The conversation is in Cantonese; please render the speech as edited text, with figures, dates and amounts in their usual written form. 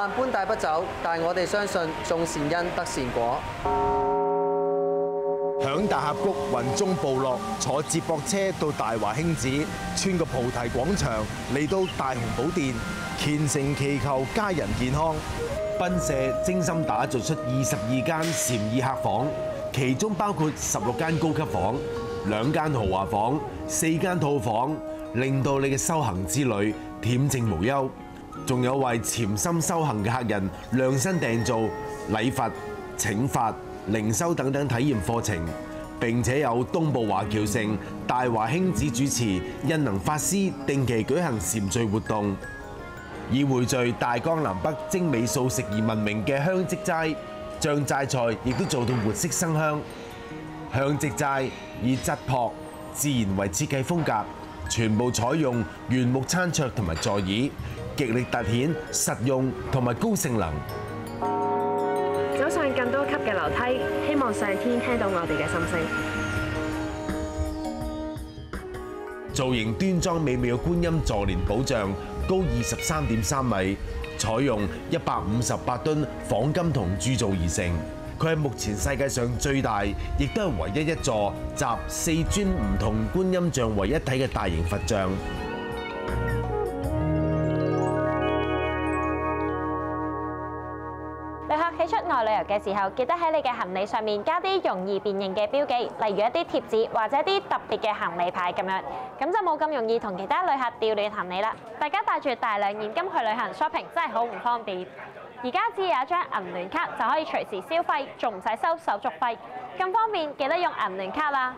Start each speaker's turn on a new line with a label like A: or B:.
A: 萬般帶不走，但我哋相信種善因得善果。
B: 響大峽谷雲中部落，坐接駁車到大華興寺，穿過菩提廣場，嚟到大雄寶殿，虔誠祈求家人健康。賓舍精心打造出22間禪意客房，其中包括16間高級房、2間豪華房、4間套房，令到你嘅修行之旅恬靜無憂。仲有為潛心修行嘅客人量身訂造禮佛、請法、靈修等等體驗課程，並且有東部華僑城大華興寺主持印能法師定期舉行禪聚活動，以匯聚大江南北精美素食而聞名嘅香積齋，將齋菜亦都做到活色生香。香積齋以質樸自然為設計風格，全部採用原木餐桌同埋座椅，極力凸顯實用同埋高性能。
C: 走上更多級嘅樓梯，希望上天聽到我哋嘅心聲。
B: 造型端莊美妙嘅觀音坐蓮寶像，高23.3米，採用158噸仿金銅鑄造而成。佢係目前世界上最大，亦都係唯一一座集4尊唔同觀音像為一體嘅大型佛像。
D: 旅客企出外旅遊嘅時候，記得喺你嘅行李上面加啲容易辨認嘅標記，例如一啲貼紙或者一啲特別嘅行李牌咁樣，咁就冇咁容易同其他旅客調亂行李啦。大家帶住大量現金去旅行 shopping 真係好唔方便。而家只要有一張銀聯卡就可以隨時消費，仲唔使收手續費，咁方便，記得用銀聯卡啦。